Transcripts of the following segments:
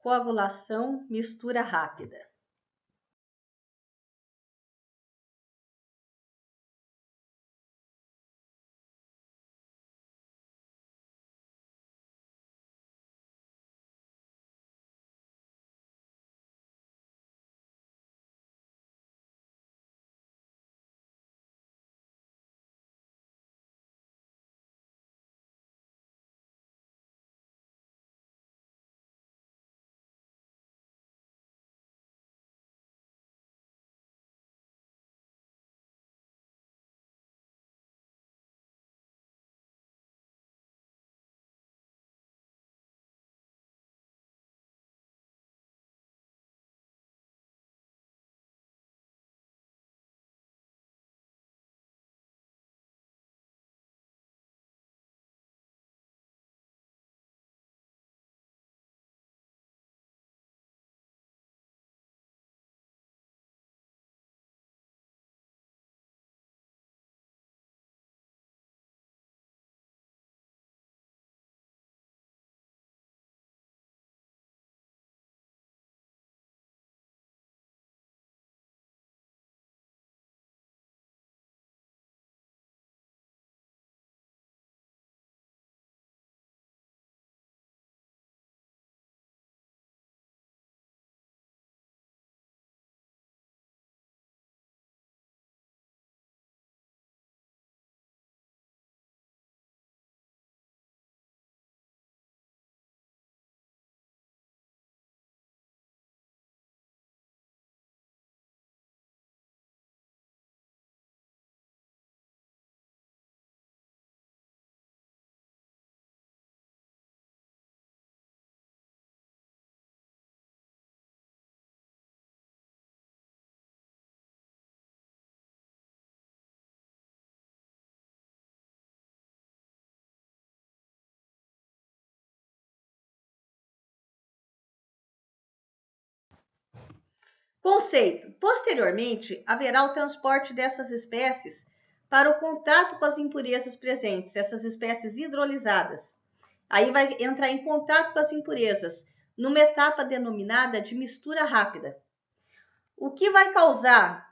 coagulação, mistura rápida. Conceito. Posteriormente, haverá o transporte dessas espécies para o contato com as impurezas presentes, essas espécies hidrolisadas. Aí vai entrar em contato com as impurezas, numa etapa denominada de mistura rápida. O que vai causar,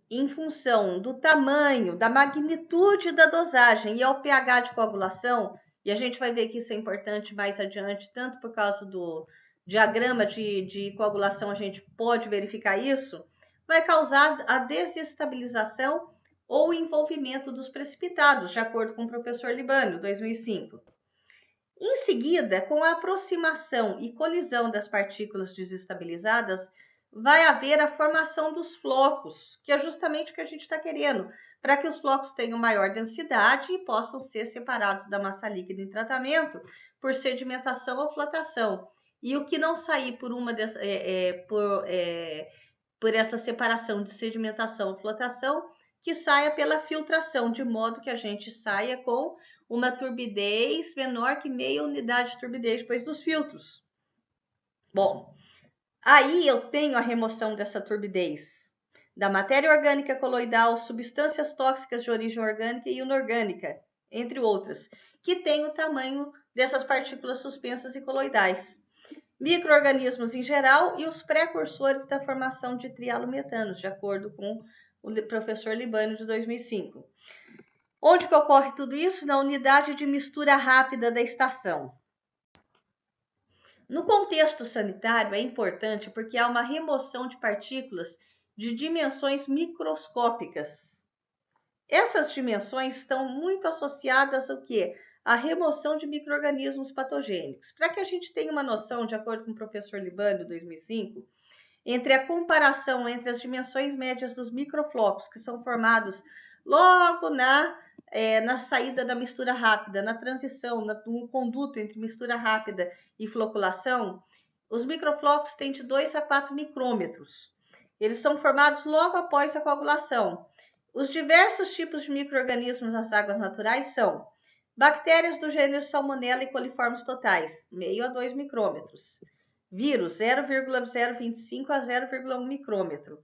em função do tamanho, da magnitude da dosagem e ao pH de coagulação, e a gente vai ver que isso é importante mais adiante, tanto por causa do diagrama de coagulação, a gente pode verificar isso, vai causar a desestabilização ou envolvimento dos precipitados, de acordo com o professor Libânio, 2005. Em seguida, com a aproximação e colisão das partículas desestabilizadas, vai haver a formação dos flocos, que é justamente o que a gente está querendo, para que os flocos tenham maior densidade e possam ser separados da massa líquida em tratamento por sedimentação ou flotação. E o que não sair por por essa separação de sedimentação ou flotação, que saia pela filtração, de modo que a gente saia com uma turbidez menor que meia unidade de turbidez depois dos filtros. Bom, aí eu tenho a remoção dessa turbidez da matéria orgânica coloidal, substâncias tóxicas de origem orgânica e inorgânica, entre outras, que tem o tamanho dessas partículas suspensas e coloidais. Micro-organismos em geral e os precursores da formação de trialometanos, de acordo com o professor Libânio, de 2005. Onde que ocorre tudo isso? Na unidade de mistura rápida da estação. No contexto sanitário é importante porque há uma remoção de partículas de dimensões microscópicas. Essas dimensões estão muito associadas ao quê? A remoção de micro-organismos patogênicos. Para que a gente tenha uma noção, de acordo com o professor Libânio, 2005, entre a comparação entre as dimensões médias dos microflocos, que são formados logo na saída da mistura rápida, na transição, no conduto entre mistura rápida e floculação, os microflocos têm de 2 a 4 micrômetros. Eles são formados logo após a coagulação. Os diversos tipos de micro-organismos nas águas naturais são bactérias do gênero Salmonella e coliformes totais, meio a 2 micrômetros. Vírus, 0,025 a 0,1 micrômetro.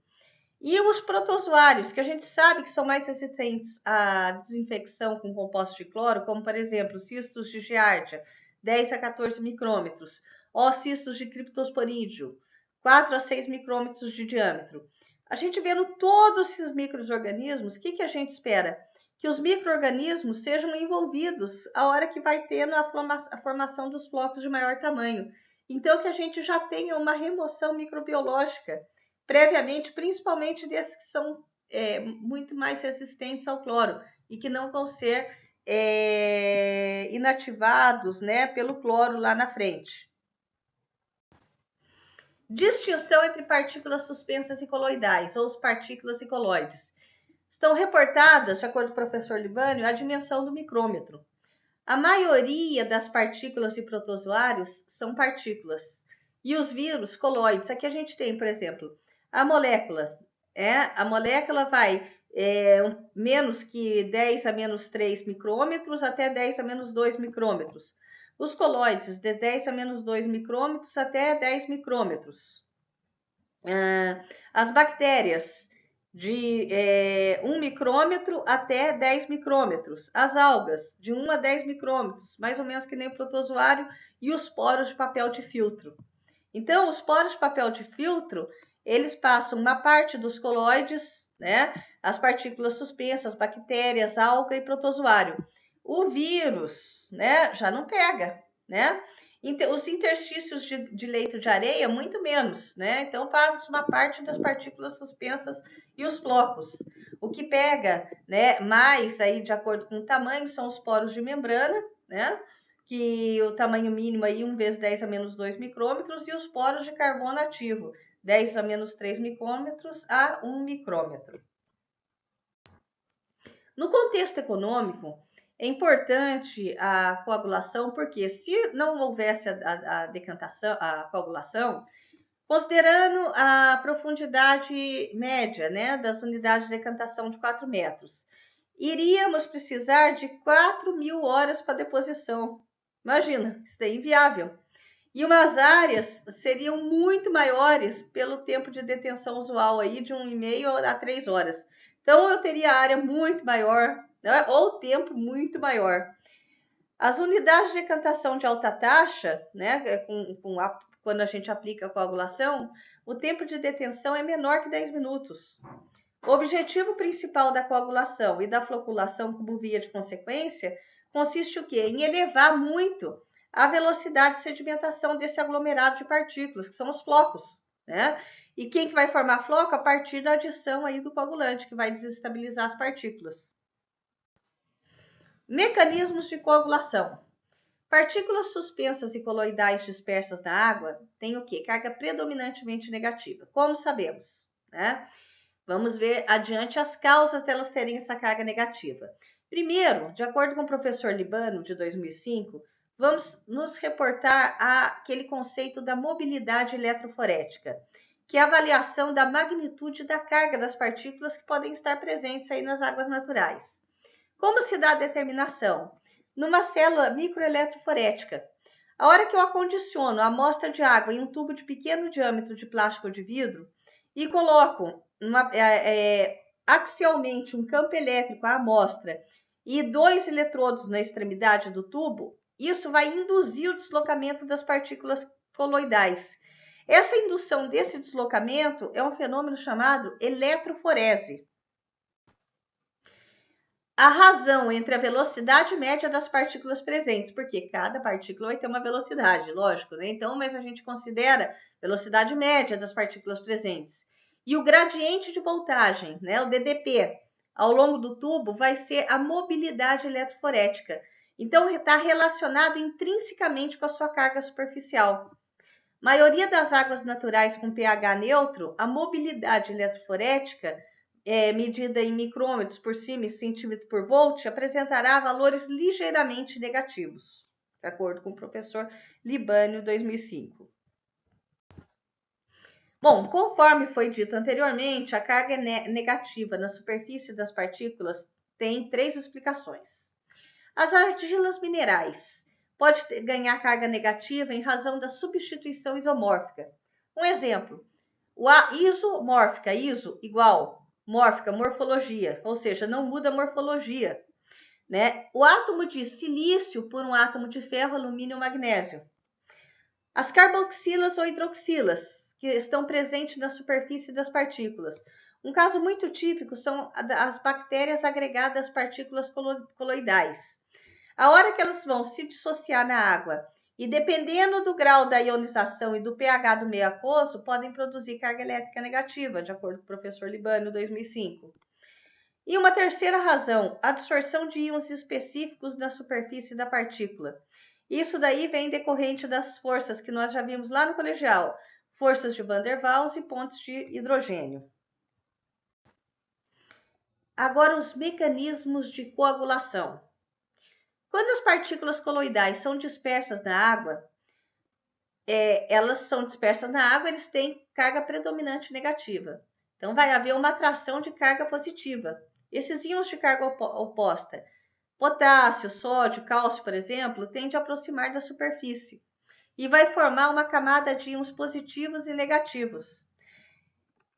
E os protozoários, que a gente sabe que são mais resistentes à desinfecção com compostos de cloro, como, por exemplo, cistos de giardia, 10 a 14 micrômetros. oocistos de criptosporídeo, 4 a 6 micrômetros de diâmetro. A gente vendo todos esses micro-organismos, o que a gente espera? Que os micro-organismos sejam envolvidos a hora que vai tendo a formação dos flocos de maior tamanho. Então, que a gente já tenha uma remoção microbiológica previamente, principalmente desses que são muito mais resistentes ao cloro e que não vão ser inativados, né, pelo cloro lá na frente. Distinção entre partículas suspensas e coloidais, ou as partículas e coloides. Estão reportadas, de acordo com o professor Libânio, a dimensão do micrômetro. A maioria das partículas e protozoários são partículas. E os vírus, coloides. Aqui a gente tem, por exemplo, a molécula. A molécula vai menos que 10 a menos 3 micrômetros até 10 a menos 2 micrômetros. Os coloides, de 10 a menos 2 micrômetros até 10 micrômetros. As bactérias, de 1 micrômetro até 10 micrômetros. As algas, de 1 a 10 micrômetros, mais ou menos que nem o protozoário, e os poros de papel de filtro. Então, os poros de papel de filtro, eles passam uma parte dos coloides, né? As partículas suspensas, bactérias, alga e protozoário. O vírus, né, já não pega, né? Os interstícios de leito de areia, muito menos, né? Então, passa uma parte das partículas suspensas e os flocos. O que pega, né, mais aí, de acordo com o tamanho, são os poros de membrana, né? Que o tamanho mínimo aí 1 vezes 10 a menos 2 micrômetros, e os poros de carbono ativo, 10 a menos 3 micrômetros a 1 micrômetro. No contexto econômico, é importante a coagulação, porque se não houvesse a decantação, a coagulação, considerando a profundidade média, né, das unidades de decantação de 4 metros, iríamos precisar de 4.000 horas para deposição. Imagina, isso é inviável. E umas áreas seriam muito maiores pelo tempo de detenção usual aí de 1,5 a 3 horas. Então, eu teria área muito maior, né, ou tempo muito maior. As unidades de decantação de alta taxa, né, quando a gente aplica a coagulação, o tempo de detenção é menor que 10 minutos. O objetivo principal da coagulação e da floculação como via de consequência consiste o quê? Em elevar muito a velocidade de sedimentação desse aglomerado de partículas, que são os flocos, né? E quem que vai formar floco? A partir da adição aí do coagulante, que vai desestabilizar as partículas. Mecanismos de coagulação. Partículas suspensas e coloidais dispersas na água têm o quê? Carga predominantemente negativa. Como sabemos, né? Vamos ver adiante as causas delas terem essa carga negativa. Primeiro, de acordo com o professor Libânio, de 2005, vamos nos reportar àquele conceito da mobilidade eletroforética, que é a avaliação da magnitude da carga das partículas que podem estar presentes aí nas águas naturais. Como se dá a determinação? Numa célula microeletroforética. A hora que eu acondiciono a amostra de água em um tubo de pequeno diâmetro de plástico ou de vidro e coloco axialmente um campo elétrico à amostra e 2 eletrodos na extremidade do tubo, isso vai induzir o deslocamento das partículas coloidais. Essa indução desse deslocamento é um fenômeno chamado eletroforese. A razão entre a velocidade média das partículas presentes, porque cada partícula vai ter uma velocidade, lógico, né? Então, mas a gente considera velocidade média das partículas presentes. E o gradiente de voltagem, né, o DDP, ao longo do tubo vai ser a mobilidade eletroforética. Então, está relacionado intrinsecamente com a sua carga superficial. Maioria das águas naturais com pH neutro, a mobilidade eletroforética medida em micrômetros por cima e centímetro por volt, apresentará valores ligeiramente negativos, de acordo com o professor Libânio, 2005. Bom, conforme foi dito anteriormente, a carga negativa na superfície das partículas tem 3 explicações. As argilas minerais podem ganhar carga negativa em razão da substituição isomórfica. Um exemplo, a isomórfica, iso igual mórfica, morfologia, ou seja, não muda a morfologia, né? O átomo de silício por um átomo de ferro, alumínio ou magnésio. As carboxilas ou hidroxilas, que estão presentes na superfície das partículas. Um caso muito típico são as bactérias agregadas às partículas coloidais. A hora que elas vão se dissociar na água e dependendo do grau da ionização e do pH do meio aquoso, podem produzir carga elétrica negativa, de acordo com o professor Libânio, 2005. E uma terceira razão, a absorção de íons específicos na superfície da partícula. Isso daí vem decorrente das forças que nós já vimos lá no colegial, forças de Van der Waals e pontes de hidrogênio. Agora, os mecanismos de coagulação. Quando as partículas coloidais são dispersas na água, eles têm carga predominante negativa. Então, vai haver uma atração de carga positiva. Esses íons de carga oposta, potássio, sódio, cálcio, por exemplo, tendem a aproximar da superfície e vai formar uma camada de íons positivos e negativos.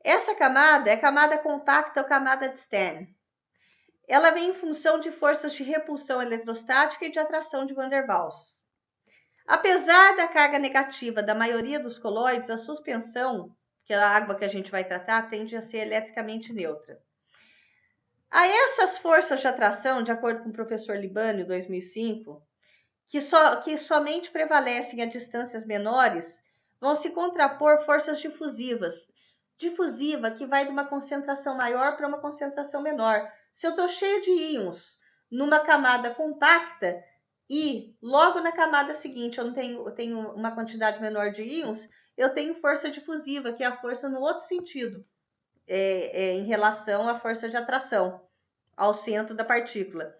Essa camada é a camada compacta ou camada de Stern. Ela vem em função de forças de repulsão eletrostática e de atração de Van der Waals. Apesar da carga negativa da maioria dos coloides, a suspensão, que é a água que a gente vai tratar, tende a ser eletricamente neutra. A essas forças de atração, de acordo com o professor Libânio, 2005, que somente prevalecem a distâncias menores, vão se contrapor forças difusivas. Difusiva, que vai de uma concentração maior para uma concentração menor. Se eu estou cheio de íons numa camada compacta e logo na camada seguinte eu tenho uma quantidade menor de íons, eu tenho força difusiva, que é a força no outro sentido, em relação à força de atração ao centro da partícula,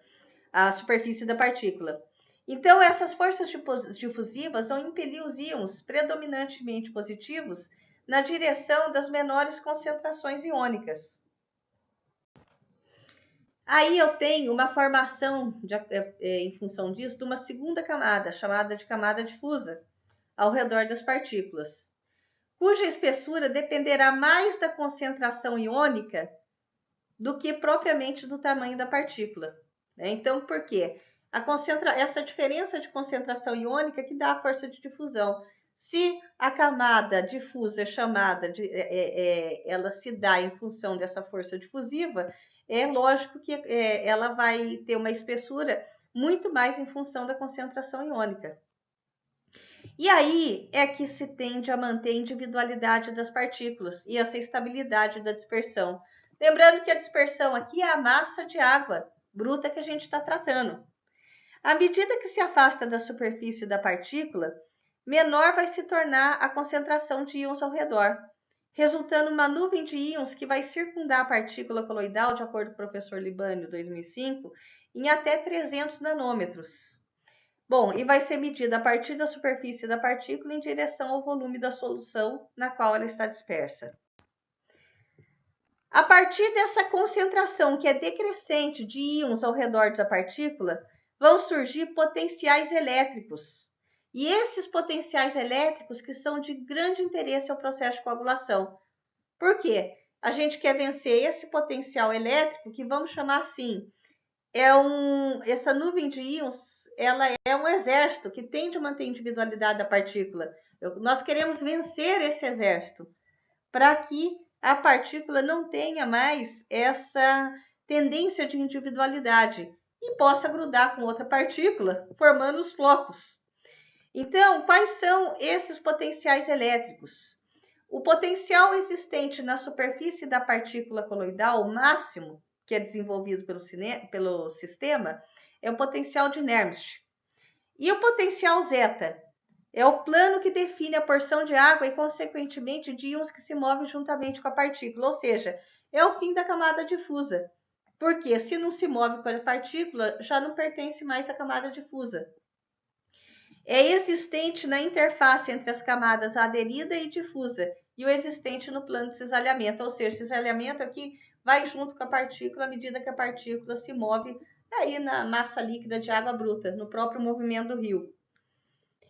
à superfície da partícula. Então, essas forças difusivas vão impelir os íons predominantemente positivos na direção das menores concentrações iônicas. Aí eu tenho uma formação, em função disso, de uma segunda camada, chamada de camada difusa, ao redor das partículas, cuja espessura dependerá mais da concentração iônica do que propriamente do tamanho da partícula. Então, por quê? Essa diferença de concentração iônica que dá a força de difusão. Se a camada difusa é chamada ela se dá em função dessa força difusiva, é lógico que ela vai ter uma espessura muito mais em função da concentração iônica. E aí é que se tende a manter a individualidade das partículas e essa estabilidade da dispersão. Lembrando que a dispersão aqui é a massa de água bruta que a gente está tratando. À medida que se afasta da superfície da partícula, menor vai se tornar a concentração de íons ao redor, resultando uma nuvem de íons que vai circundar a partícula coloidal, de acordo com o professor Libânio, 2005, em até 300 nanômetros. Bom, e vai ser medida a partir da superfície da partícula em direção ao volume da solução na qual ela está dispersa. A partir dessa concentração que é decrescente de íons ao redor da partícula, vão surgir potenciais elétricos. E esses potenciais elétricos que são de grande interesse ao processo de coagulação. Por quê? A gente quer vencer esse potencial elétrico, que vamos chamar assim, essa nuvem de íons, ela é um exército que tende a manter a individualidade da partícula. Nós queremos vencer esse exército para que a partícula não tenha mais essa tendência de individualidade e possa grudar com outra partícula, formando os flocos. Então, quais são esses potenciais elétricos? O potencial existente na superfície da partícula coloidal, o máximo que é desenvolvido pelo sistema, é o potencial de Nernst. E o potencial zeta é o plano que define a porção de água e, consequentemente, de íons que se movem juntamente com a partícula, ou seja, é o fim da camada difusa. Porque se não se move com a partícula, já não pertence mais à camada difusa. É existente na interface entre as camadas aderida e difusa, e o existente no plano de cisalhamento, ou seja, o cisalhamento aqui vai junto com a partícula à medida que a partícula se move aí na massa líquida de água bruta, no próprio movimento do rio.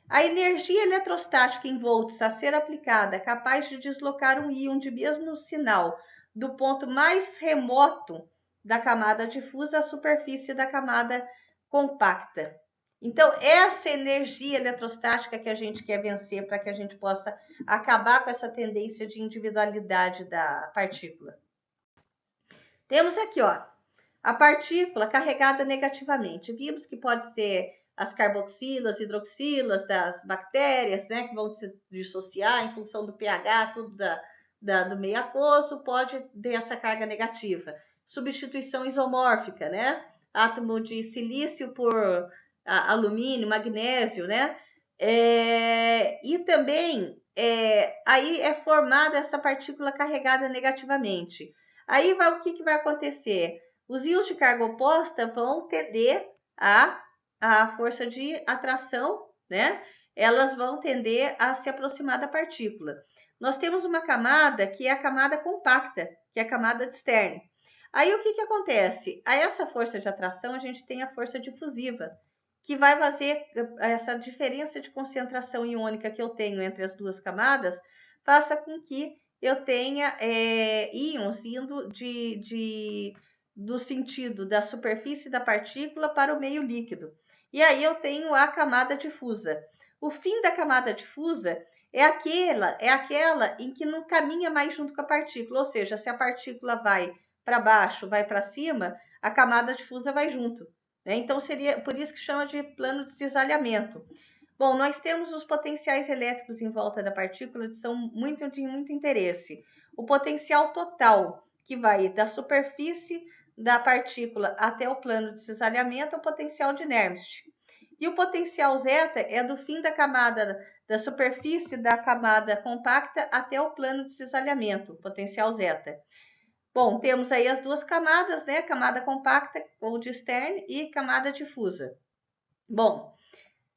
A energia eletrostática em volts a ser aplicada é capaz de deslocar um íon de mesmo sinal do ponto mais remoto da camada difusa à superfície da camada compacta. Então, essa energia eletrostática que a gente quer vencer para que a gente possa acabar com essa tendência de individualidade da partícula. Temos aqui, ó, a partícula carregada negativamente. Vimos que pode ser as carboxilas, hidroxilas das bactérias, né, que vão se dissociar em função do pH, tudo do meio aquoso, pode ter essa carga negativa. Substituição isomórfica, né? Átomo de silício por alumínio, magnésio, né? E também aí é formada essa partícula carregada negativamente. Aí o que vai acontecer? Os íons de carga oposta vão tender a força de atração, né? Elas vão tender a se aproximar da partícula. Nós temos uma camada que é a camada compacta, que é a camada de Stern. Aí o que acontece? A essa força de atração a gente tem a força difusiva, que vai fazer essa diferença de concentração iônica que eu tenho entre as duas camadas, faça com que eu tenha íons indo do sentido da superfície da partícula para o meio líquido. E aí eu tenho a camada difusa. O fim da camada difusa é aquela em que não caminha mais junto com a partícula, ou seja, se a partícula vai para baixo, vai para cima, a camada difusa vai junto. Né? Então, seria por isso que chama de plano de cisalhamento. Bom, nós temos os potenciais elétricos em volta da partícula que são de muito interesse. O potencial total, que vai da superfície da partícula até o plano de cisalhamento, é o potencial de Nernst. E o potencial zeta é do fim da camada, da superfície da camada compacta até o plano de cisalhamento, potencial zeta. Bom, temos aí as duas camadas, né? Camada compacta ou de Stern e camada difusa. Bom,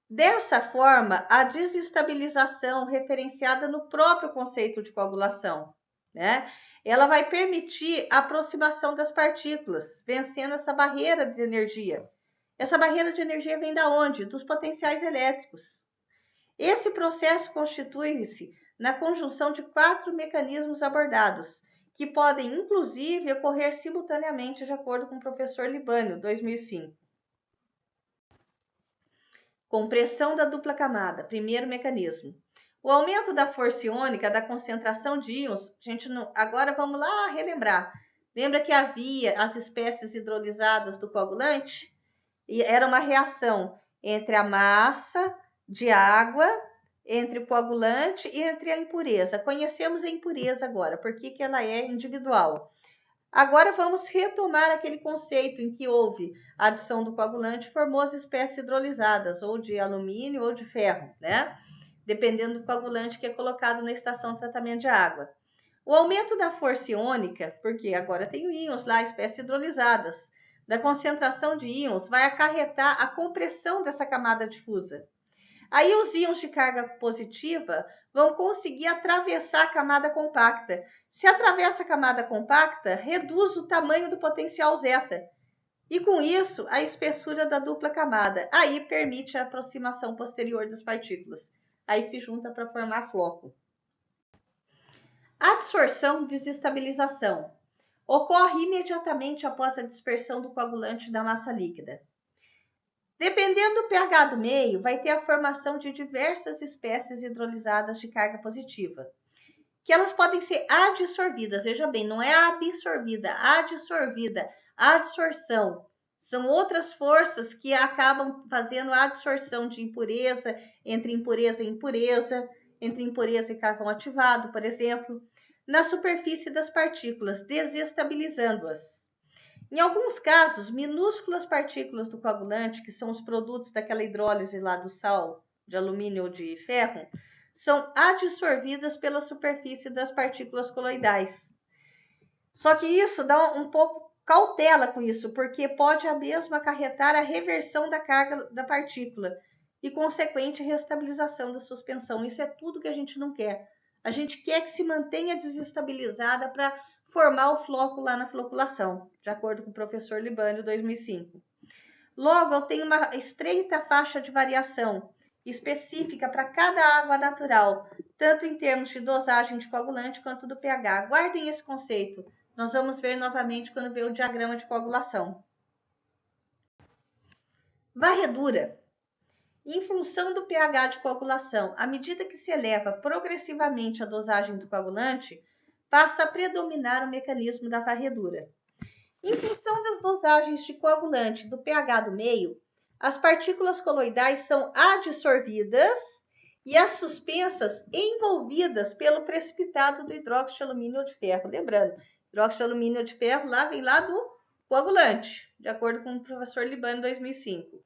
dessa forma, a desestabilização referenciada no próprio conceito de coagulação, né? Ela vai permitir a aproximação das partículas, vencendo essa barreira de energia. Essa barreira de energia vem da onde? Dos potenciais elétricos. Esse processo constitui-se na conjunção de 4 mecanismos abordados, que podem, inclusive, ocorrer simultaneamente, de acordo com o professor Libânio, 2005. Compressão da dupla camada, primeiro mecanismo. O aumento da força iônica, da concentração de íons, agora vamos lá relembrar. Lembra que havia as espécies hidrolisadas do coagulante? E era uma reação entre a massa de água, entre o coagulante e entre a impureza. Conhecemos a impureza agora, porque ela é individual. Agora vamos retomar aquele conceito em que houve a adição do coagulante e formou as espécies hidrolisadas, ou de alumínio ou de ferro, né? Dependendo do coagulante que é colocado na estação de tratamento de água. O aumento da força iônica, porque agora tenho íons lá, espécies hidrolisadas, da concentração de íons, vai acarretar a compressão dessa camada difusa. Aí os íons de carga positiva vão conseguir atravessar a camada compacta. Se atravessa a camada compacta, reduz o tamanho do potencial zeta. E com isso, a espessura da dupla camada. Aí permite a aproximação posterior das partículas. Aí se junta para formar floco. Absorção e desestabilização. Ocorre imediatamente após a dispersão do coagulante da massa líquida. Dependendo do pH do meio, vai ter a formação de diversas espécies hidrolisadas de carga positiva, que elas podem ser adsorvidas. Veja bem, não é absorvida, adsorvida, adsorção. São outras forças que acabam fazendo a adsorção de impureza, entre impureza e impureza, entre impureza e carvão ativado, por exemplo, na superfície das partículas, desestabilizando-as. Em alguns casos, minúsculas partículas do coagulante, que são os produtos daquela hidrólise lá do sal de alumínio ou de ferro, são adsorvidas pela superfície das partículas coloidais. Só que isso dá um pouco cautela com isso, porque pode mesmo acarretar a reversão da carga da partícula e consequente restabilização da suspensão. Isso é tudo que a gente não quer. A gente quer que se mantenha desestabilizada para formar o floco lá na floculação, de acordo com o professor Libânio, 2005. Logo, eu tenho uma estreita faixa de variação específica para cada água natural, tanto em termos de dosagem de coagulante quanto do pH. Guardem esse conceito. Nós vamos ver novamente quando ver o diagrama de coagulação. Varredura. Em função do pH de coagulação, à medida que se eleva progressivamente a dosagem do coagulante, passa a predominar o mecanismo da varredura. Em função das dosagens de coagulante do pH do meio, as partículas coloidais são adsorvidas e as suspensas envolvidas pelo precipitado do hidróxido de alumínio de ferro. Lembrando, hidróxido de alumínio de ferro vem lá do coagulante, de acordo com o professor Libano, em 2005.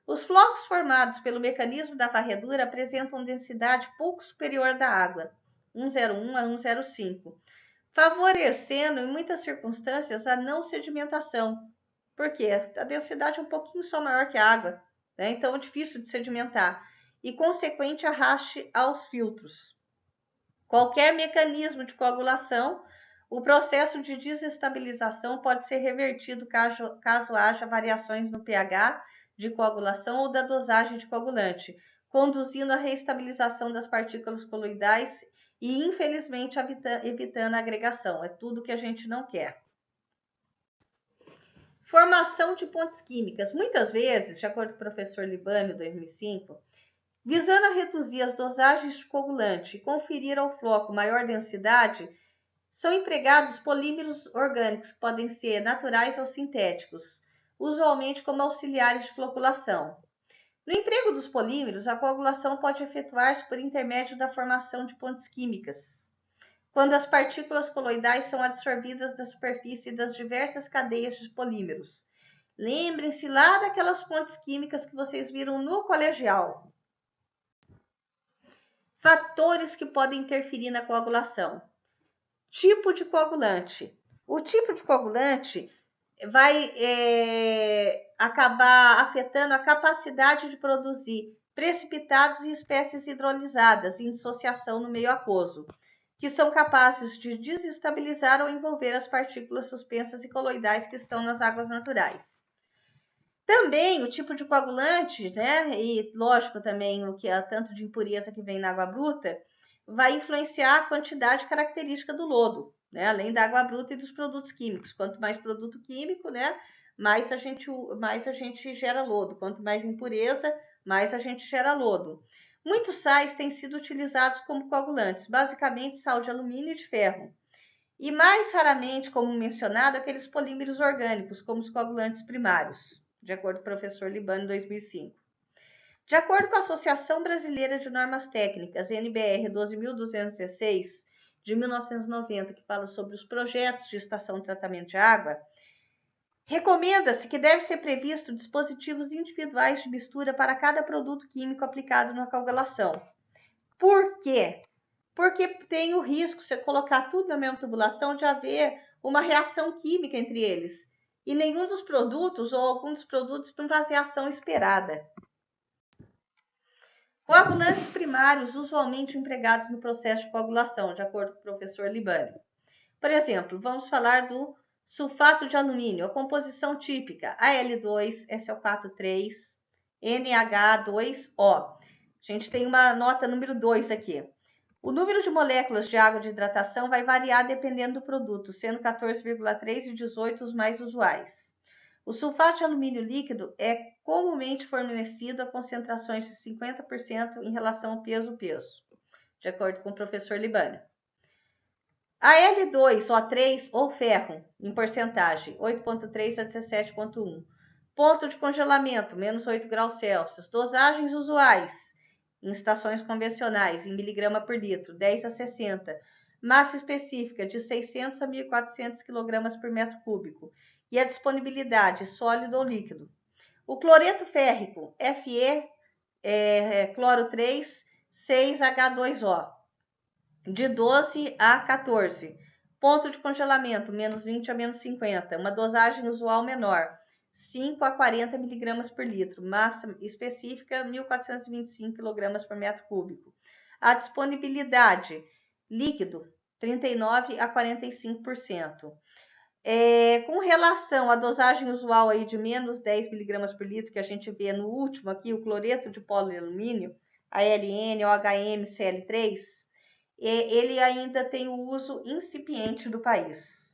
Os flocos formados pelo mecanismo da varredura apresentam densidade pouco superior da água, 1,01 a 1,05, favorecendo em muitas circunstâncias a não sedimentação. Por quê? A densidade é um pouquinho só maior que a água, né? Então é difícil de sedimentar e consequente arraste aos filtros. Qualquer mecanismo de coagulação, o processo de desestabilização pode ser revertido caso haja variações no pH de coagulação ou da dosagem de coagulante, conduzindo à reestabilização das partículas coloidais e, infelizmente, evitando a agregação. É tudo que a gente não quer. Formação de pontes químicas. Muitas vezes, de acordo com o professor Libânio, 2005, visando a reduzir as dosagens de coagulante e conferir ao floco maior densidade, são empregados polímeros orgânicos, que podem ser naturais ou sintéticos, usualmente como auxiliares de floculação. No emprego dos polímeros, a coagulação pode efetuar-se por intermédio da formação de pontes químicas, quando as partículas coloidais são absorvidas da superfície das diversas cadeias de polímeros. Lembrem-se lá daquelas pontes químicas que vocês viram no colegial. Fatores que podem interferir na coagulação. Tipo de coagulante. O tipo de coagulante vai acabar afetando a capacidade de produzir precipitados e espécies hidrolisadas em dissociação no meio aquoso, que são capazes de desestabilizar ou envolver as partículas suspensas e coloidais que estão nas águas naturais. Também o tipo de coagulante, né, e lógico também o que é tanto de impureza que vem na água bruta, vai influenciar a quantidade característica do lodo, né, além da água bruta e dos produtos químicos. Quanto mais produto químico, né, mais a gente gera lodo. Quanto mais impureza, mais a gente gera lodo. Muitos sais têm sido utilizados como coagulantes, basicamente sal de alumínio e de ferro. E mais raramente, como mencionado, aqueles polímeros orgânicos, como os coagulantes primários, de acordo com o professor Libano, 2005. De acordo com a Associação Brasileira de Normas Técnicas, NBR 12.216, de 1990, que fala sobre os projetos de estação de tratamento de água, recomenda-se que deve ser previsto dispositivos individuais de mistura para cada produto químico aplicado na coagulação. Por quê? Porque tem o risco, se você colocar tudo na mesma tubulação, de haver uma reação química entre eles. E nenhum dos produtos, ou alguns dos produtos, não fazem a ação esperada. Coagulantes primários, usualmente empregados no processo de coagulação, de acordo com o professor Libânio. Por exemplo, vamos falar do sulfato de alumínio, a composição típica Al2, SO4,3, NH2O. A gente tem uma nota número 2 aqui. O número de moléculas de água de hidratação vai variar dependendo do produto, sendo 14,3 e 18 os mais usuais. O sulfato de alumínio líquido é comumente fornecido a concentrações de 50% em relação ao peso-peso, de acordo com o professor Libânio. A L2O3 ou ferro, em porcentagem, 8,3 a 17,1. Ponto de congelamento, menos 8 graus Celsius. Dosagens usuais, em estações convencionais, em miligrama por litro, 10 a 60. Massa específica, de 600 a 1.400 kg por metro cúbico. E a disponibilidade, sólido ou líquido. O cloreto férrico, Fe, cloro 3, 6H2O, de 12 a 14. Ponto de congelamento, menos 20 a menos 50. Uma dosagem usual menor, 5 a 40 mg por litro. Massa específica, 1.425 kg por metro cúbico. A disponibilidade, líquido, 39 a 45%. Com relação à dosagem usual aí de menos 10 mg por litro, que a gente vê no último aqui, o cloreto de polialumínio, ALN, OHM, Cl3, ele ainda tem o uso incipiente do país.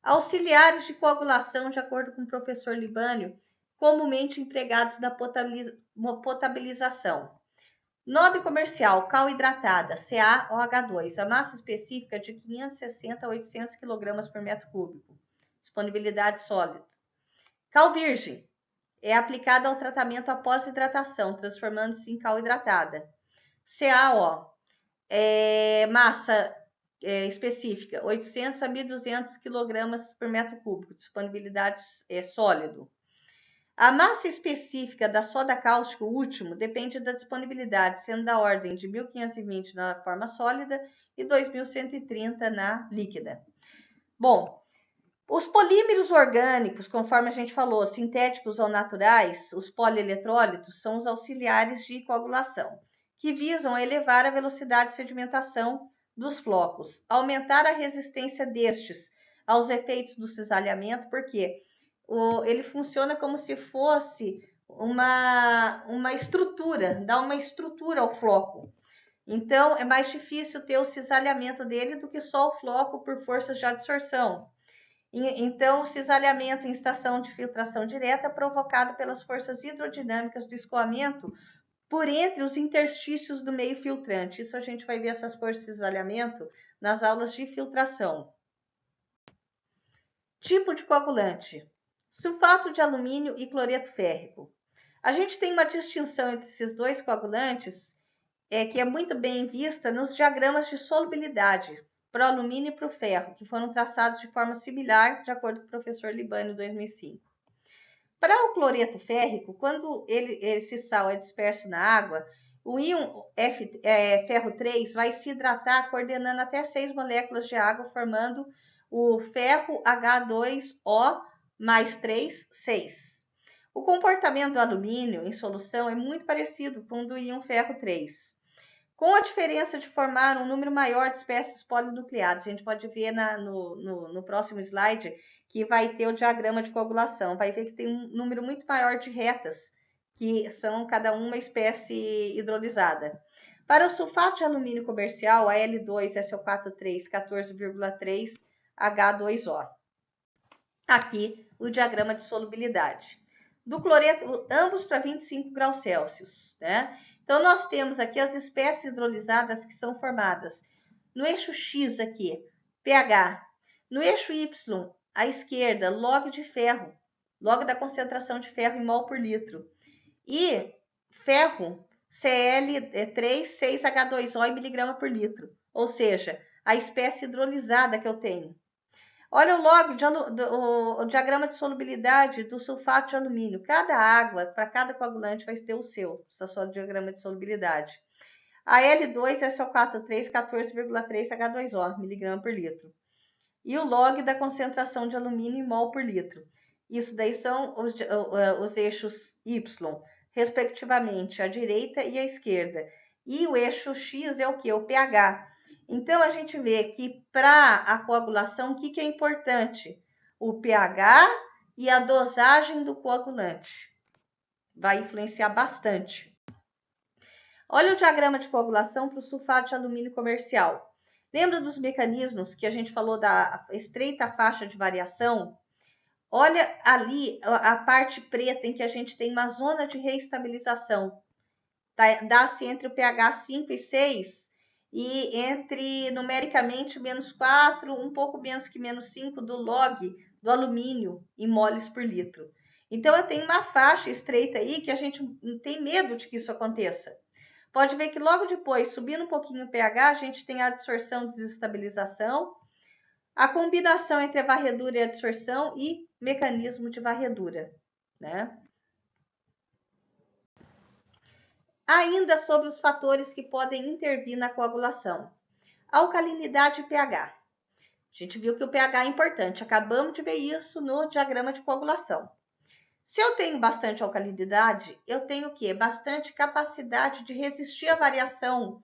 Auxiliares de coagulação, de acordo com o professor Libânio, comumente empregados na potabilização. Nome comercial, cal hidratada, CaOH2, a massa específica é de 560 a 800 kg por metro cúbico. Disponibilidade sólida. Cal virgem, é aplicada ao tratamento após hidratação, transformando-se em cal hidratada. CaO, massa específica, 800 a 1.200 kg por metro cúbico, disponibilidade sólido. A massa específica da soda cáustica, o último, depende da disponibilidade, sendo da ordem de 1.520 na forma sólida e 2.130 na líquida. Bom, os polímeros orgânicos, conforme a gente falou, sintéticos ou naturais, os polieletrólitos, são os auxiliares de coagulação, que visam elevar a velocidade de sedimentação dos flocos, aumentar a resistência destes aos efeitos do cisalhamento, porque ele funciona como se fosse uma estrutura, dá uma estrutura ao floco. Então, é mais difícil ter o cisalhamento dele do que só o floco por forças de adsorção. Então, o cisalhamento em estação de filtração direta é provocado pelas forças hidrodinâmicas do escoamento por entre os interstícios do meio filtrante. Isso a gente vai ver essas forças de cisalhamento nas aulas de filtração. Tipo de coagulante: sulfato de alumínio e cloreto férrico. A gente tem uma distinção entre esses dois coagulantes que é muito bem vista nos diagramas de solubilidade para o alumínio e para o ferro, que foram traçados de forma similar, de acordo com o professor Libânio, em 2005. Para o cloreto férrico, quando esse sal é disperso na água, o íon ferro 3 vai se hidratar coordenando até 6 moléculas de água, formando o ferro H2O mais 3, 6. O comportamento do alumínio em solução é muito parecido com o do íon ferro 3, com a diferença de formar um número maior de espécies polinucleadas. A gente pode ver no próximo slide que vai ter o diagrama de coagulação. Vai ver que tem um número muito maior de retas, que são cada uma espécie hidrolisada. Para o sulfato de alumínio comercial, a L2SO43 14,3 H2O. Aqui o diagrama de solubilidade. Do cloreto, ambos para 25 graus Celsius, né? Então, nós temos aqui as espécies hidrolisadas que são formadas no eixo X aqui, pH. No eixo Y, à esquerda, log de ferro, log da concentração de ferro em mol por litro. E ferro, Cl3, 6H2O em miligrama por litro. Ou seja, a espécie hidrolisada que eu tenho. Olha o log, o diagrama de solubilidade do sulfato de alumínio. Cada água, para cada coagulante, vai ter o seu diagrama de solubilidade. A L2SO43, 14,3 H2O, miligrama por litro. E o log da concentração de alumínio em mol por litro. Isso daí são os eixos Y, respectivamente, a direita e a esquerda. E o eixo X é o que? O pH. Então, a gente vê que para a coagulação, o que é importante? O pH e a dosagem do coagulante. Vai influenciar bastante. Olha o diagrama de coagulação para o sulfato de alumínio comercial. Lembra dos mecanismos que a gente falou da estreita faixa de variação? Olha ali a parte preta em que a gente tem uma zona de reestabilização. Dá-se entre o pH 5 e 6 e entre, numericamente, menos 4, um pouco menos que menos 5 do log do alumínio em moles por litro. Então, eu tenho uma faixa estreita aí que a gente tem medo de que isso aconteça. Pode ver que logo depois, subindo um pouquinho o pH, a gente tem a adsorção e desestabilização, a combinação entre a varredura e a adsorção e mecanismo de varredura, né? Ainda sobre os fatores que podem intervir na coagulação. Alcalinidade e pH. A gente viu que o pH é importante. Acabamos de ver isso no diagrama de coagulação. Se eu tenho bastante alcalinidade, eu tenho o quê? Bastante capacidade de resistir à variação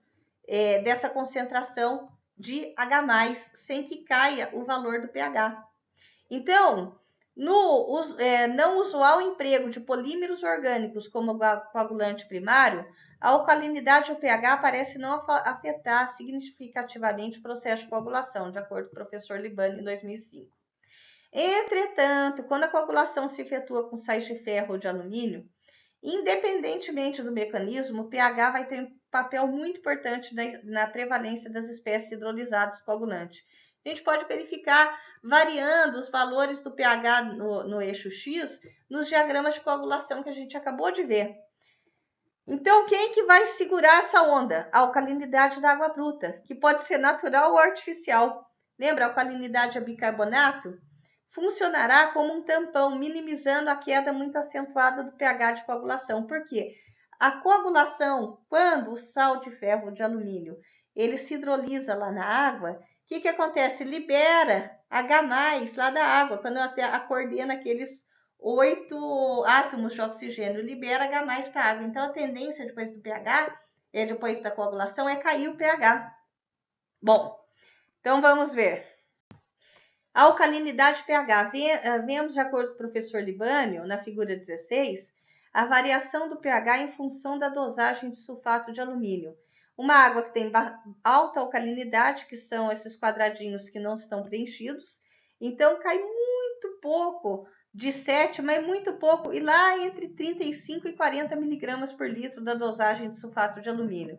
dessa concentração de H+, sem que caia o valor do pH. Então, no não usual emprego de polímeros orgânicos como coagulante primário, a alcalinidade ou pH parece não afetar significativamente o processo de coagulação, de acordo com o professor Libânio, em 2005. Entretanto, quando a coagulação se efetua com sais de ferro ou de alumínio, independentemente do mecanismo, o pH vai ter um papel muito importante na prevalência das espécies hidrolisadas coagulantes. A gente pode verificar variando os valores do pH no eixo X nos diagramas de coagulação que a gente acabou de ver. Então, quem que vai segurar essa onda? A alcalinidade da água bruta, que pode ser natural ou artificial. Lembra a alcalinidade a bicarbonato? Funcionará como um tampão, minimizando a queda muito acentuada do pH de coagulação. Por quê? A coagulação, quando o sal de ferro ou de alumínio ele se hidrolisa lá na água, o que acontece? Libera H+, lá da água, quando a coordena aqueles 8 átomos de oxigênio, libera H+ para a água. Então, a tendência depois do pH, depois da coagulação, é cair o pH. Bom, então vamos ver. A alcalinidade pH. Vemos, de acordo com o professor Libânio, na figura 16, a variação do pH em função da dosagem de sulfato de alumínio. Uma água que tem alta alcalinidade, que são esses quadradinhos que não estão preenchidos, então cai muito pouco, de 7, mas muito pouco, e lá entre 35 e 40 miligramas por litro da dosagem de sulfato de alumínio.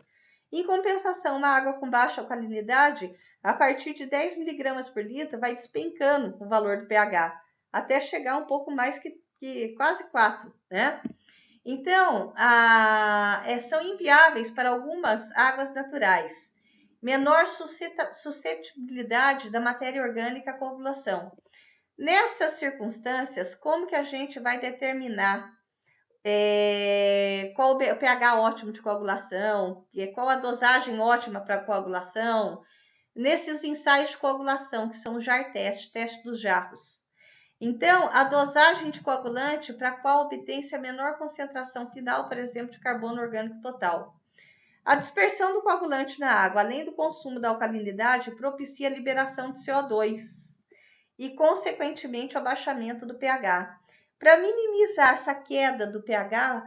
Em compensação, uma água com baixa alcalinidade, a partir de 10 miligramas por litro, vai despencando o valor do pH, até chegar um pouco mais que quase 4, né? Então, são inviáveis para algumas águas naturais. Menor suscetibilidade da matéria orgânica à coagulação. Nessas circunstâncias, como que a gente vai determinar qual o pH ótimo de coagulação, qual a dosagem ótima para coagulação, nesses ensaios de coagulação, que são o JAR teste dos jarros. Então, a dosagem de coagulante para a qual obtém-se a menor concentração final, por exemplo, de carbono orgânico total. A dispersão do coagulante na água, além do consumo da alcalinidade, propicia a liberação de CO2 e, consequentemente, o abaixamento do pH. Para minimizar essa queda do pH,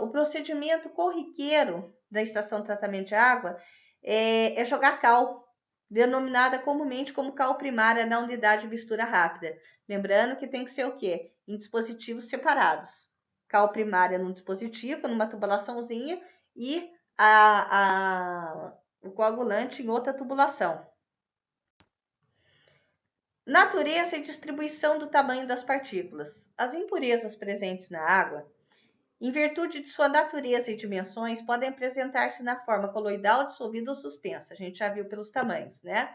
o procedimento corriqueiro da estação de tratamento de água é jogar cal, denominada comumente como cal primária na unidade de mistura rápida. Lembrando que tem que ser o quê? Em dispositivos separados. Cal primária num dispositivo, numa tubulaçãozinha, e o coagulante em outra tubulação. Natureza e distribuição do tamanho das partículas. As impurezas presentes na água, em virtude de sua natureza e dimensões, podem apresentar-se na forma coloidal, dissolvida ou suspensa. A gente já viu pelos tamanhos, né?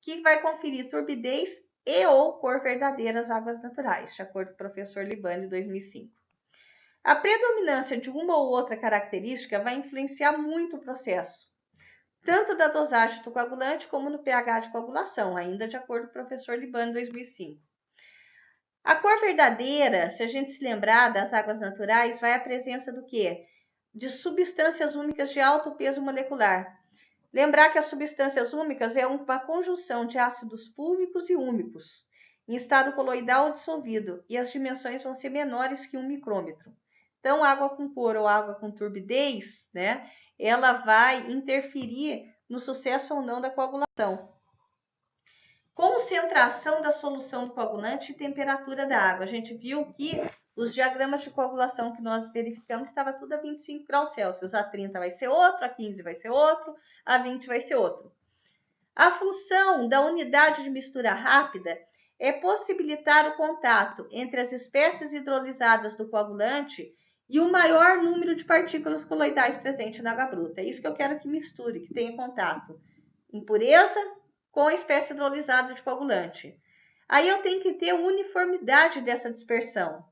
Que vai conferir turbidez e ou cor verdadeira às águas naturais, de acordo com o professor Libânio, 2005. A predominância de uma ou outra característica vai influenciar muito o processo, tanto da dosagem do coagulante como no pH de coagulação, ainda de acordo com o professor Libânio, 2005. A cor verdadeira, se a gente se lembrar das águas naturais, vai à presença do quê? De substâncias úmicas de alto peso molecular. Lembrar que as substâncias úmicas é uma conjunção de ácidos fúlvicos e úmicos, em estado coloidal ou dissolvido, e as dimensões vão ser menores que 1 micrômetro. Então, água com cor ou água com turbidez, né, ela vai interferir no sucesso ou não da coagulação. Concentração da solução do coagulante e temperatura da água. A gente viu que os diagramas de coagulação que nós verificamos estava tudo a 25 graus Celsius. A 30 vai ser outro, a 15 vai ser outro, a 20 vai ser outro. A função da unidade de mistura rápida é possibilitar o contato entre as espécies hidrolisadas do coagulante e o maior número de partículas coloidais presente na água bruta. É isso que eu quero que misture, que tenha contato. Impureza com a espécie hidrolisada de coagulante. Aí eu tenho que ter uniformidade dessa dispersão.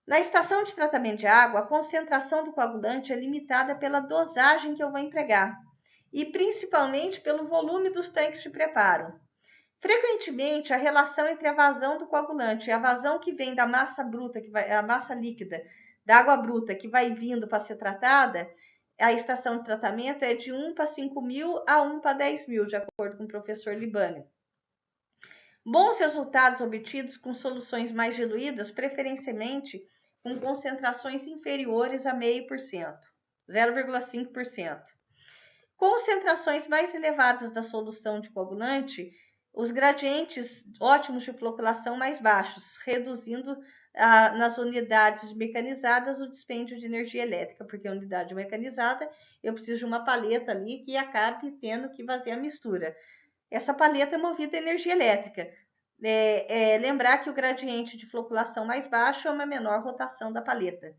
Na estação de tratamento de água, a concentração do coagulante é limitada pela dosagem que eu vou empregar e principalmente pelo volume dos tanques de preparo. Frequentemente, a relação entre a vazão do coagulante e a vazão que vem da massa bruta, a massa líquida da água bruta que vai vindo para ser tratada, a estação de tratamento é de 1 para 5.000 a 1 para 10.000, de acordo com o professor Libânio. Bons resultados obtidos com soluções mais diluídas, preferencialmente com concentrações inferiores a 0,5%, 0,5%. Concentrações mais elevadas da solução de coagulante os gradientes ótimos de floculação mais baixos, reduzindo nas unidades mecanizadas o dispêndio de energia elétrica, porque a unidade mecanizada eu preciso de uma paleta ali que acabe tendo que fazer a mistura. Essa paleta é movida a energia elétrica. Lembrar que o gradiente de floculação mais baixo é uma menor rotação da paleta.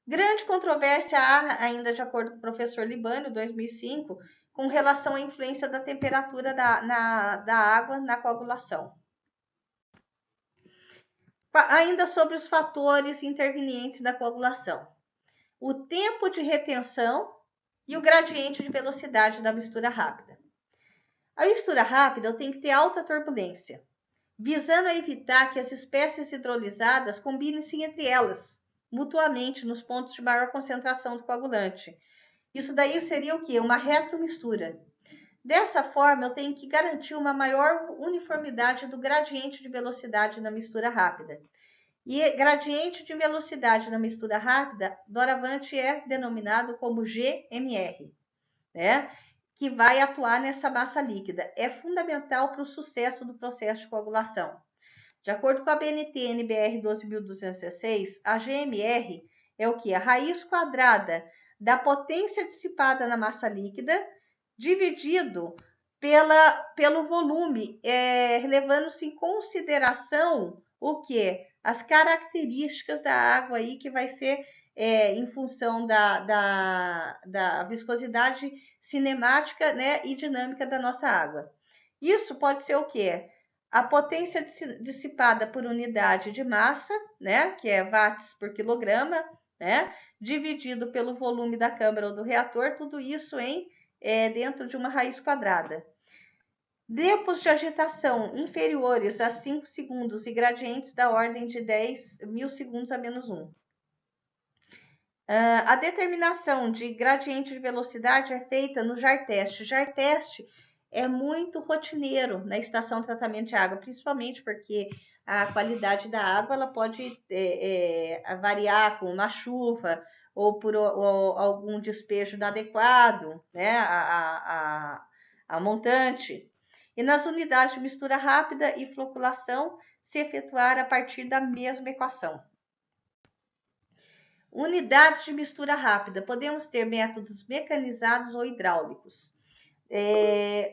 Grande controvérsia há, ainda de acordo com o professor Libânio, 2005, com relação à influência da temperatura da água na coagulação. Ainda sobre os fatores intervenientes da coagulação. O tempo de retenção e o gradiente de velocidade da mistura rápida. A mistura rápida tem que ter alta turbulência, visando evitar que as espécies hidrolisadas combinem-se entre elas, mutuamente, nos pontos de maior concentração do coagulante. Isso daí seria o quê? Uma retromistura. Dessa forma, eu tenho que garantir uma maior uniformidade do gradiente de velocidade na mistura rápida. E gradiente de velocidade na mistura rápida, doravante é denominado como GMR, né? Que vai atuar nessa massa líquida. É fundamental para o sucesso do processo de coagulação. De acordo com a BNT NBR 12.216, a GMR é o que? A raiz quadrada da potência dissipada na massa líquida, dividido pelo volume, levando-se em consideração o que? As características da água aí, que vai ser em função da viscosidade cinemática, né, e dinâmica da nossa água. Isso pode ser o que? A potência dissipada por unidade de massa, né, que é watts por quilograma, né, dividido pelo volume da câmara ou do reator, tudo isso dentro de uma raiz quadrada. Tempos de agitação inferiores a 5 segundos e gradientes da ordem de 10 mil-segundos a menos 1. A determinação de gradiente de velocidade é feita no JAR teste. JAR teste é muito rotineiro na estação de tratamento de água, principalmente porque a qualidade da água ela pode variar com uma chuva ou por algum despejo inadequado, né, a montante. E nas unidades de mistura rápida e floculação se efetuar a partir da mesma equação. Unidades de mistura rápida. Podemos ter métodos mecanizados ou hidráulicos.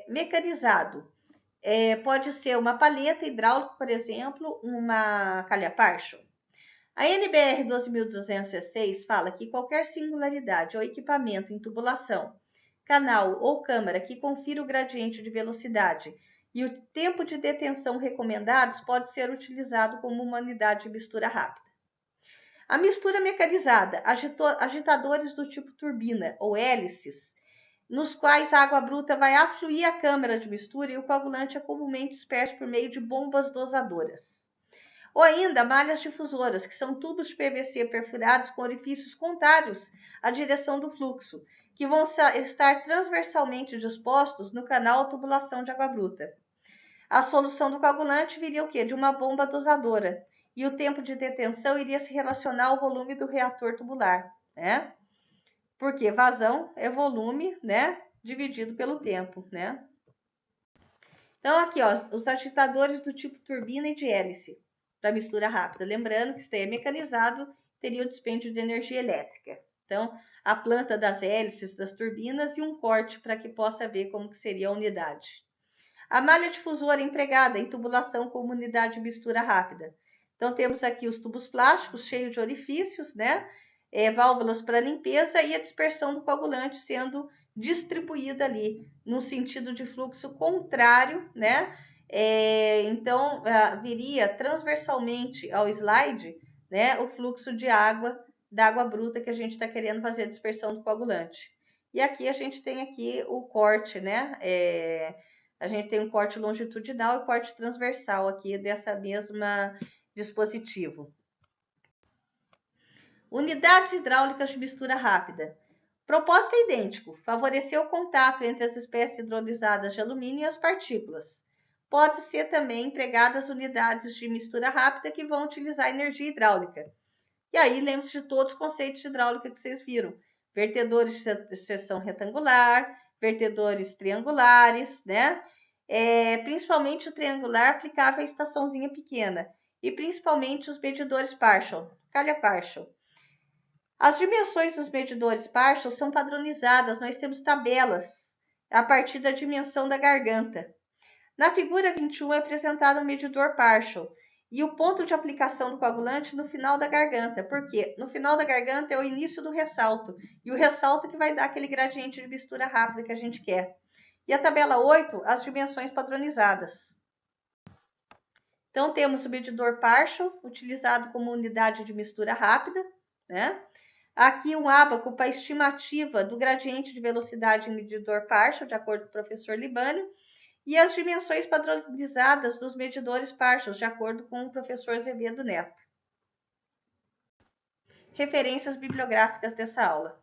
Mecanizado. Pode ser uma paleta hidráulica, por exemplo, uma calha Parshow. A NBR 12.216 fala que qualquer singularidade ou equipamento em tubulação, canal ou câmara que confira o gradiente de velocidade e o tempo de detenção recomendados pode ser utilizado como uma unidade de mistura rápida. A mistura mecanizada, agitadores do tipo turbina ou hélices, nos quais a água bruta vai afluir à câmara de mistura e o coagulante é comumente disperso por meio de bombas dosadoras. Ou ainda malhas difusoras, que são tubos de PVC perfurados com orifícios contrários à direção do fluxo, que vão estar transversalmente dispostos no canal ou tubulação de água bruta. A solução do coagulante viria o quê? De uma bomba dosadora. E o tempo de detenção iria se relacionar ao volume do reator tubular, né? Porque vazão é volume, né, dividido pelo tempo, né? Então, aqui, ó, os agitadores do tipo turbina e de hélice, para mistura rápida. Lembrando que isso aí é mecanizado, teria o dispêndio de energia elétrica. Então, a planta das hélices, das turbinas e um corte para que possa ver como que seria a unidade. A malha difusora empregada em tubulação como unidade de mistura rápida. Então, temos aqui os tubos plásticos cheios de orifícios, né? Válvulas para limpeza e a dispersão do coagulante sendo distribuída ali, no sentido de fluxo contrário, né? Então, viria transversalmente ao slide, né? O fluxo de água, da água bruta que a gente está querendo fazer a dispersão do coagulante. E aqui a gente tem aqui o corte, né? A gente tem um corte longitudinal e corte transversal aqui dessa mesma dispositivo. Unidades hidráulicas de mistura rápida. Propósito é idêntico, favorecer o contato entre as espécies hidrolisadas de alumínio e as partículas. Pode ser também empregadas unidades de mistura rápida que vão utilizar energia hidráulica. E aí, lembre-se de todos os conceitos de hidráulica que vocês viram. Vertedores de seção retangular, vertedores triangulares, né? principalmente o triangular aplicável à estaçãozinha pequena, e principalmente os medidores partial, calha partial. As dimensões dos medidores partial são padronizadas, nós temos tabelas a partir da dimensão da garganta. Na figura 21 é apresentado um medidor partial e o ponto de aplicação do coagulante no final da garganta, porque no final da garganta é o início do ressalto, e o ressalto que vai dar aquele gradiente de mistura rápida que a gente quer. E a tabela 8, as dimensões padronizadas. Então, temos o medidor partial, utilizado como unidade de mistura rápida, né? Aqui um ábaco para a estimativa do gradiente de velocidade em medidor partial, de acordo com o professor Libânio, e as dimensões padronizadas dos medidores partials, de acordo com o professor Azevedo Neto. Referências bibliográficas dessa aula.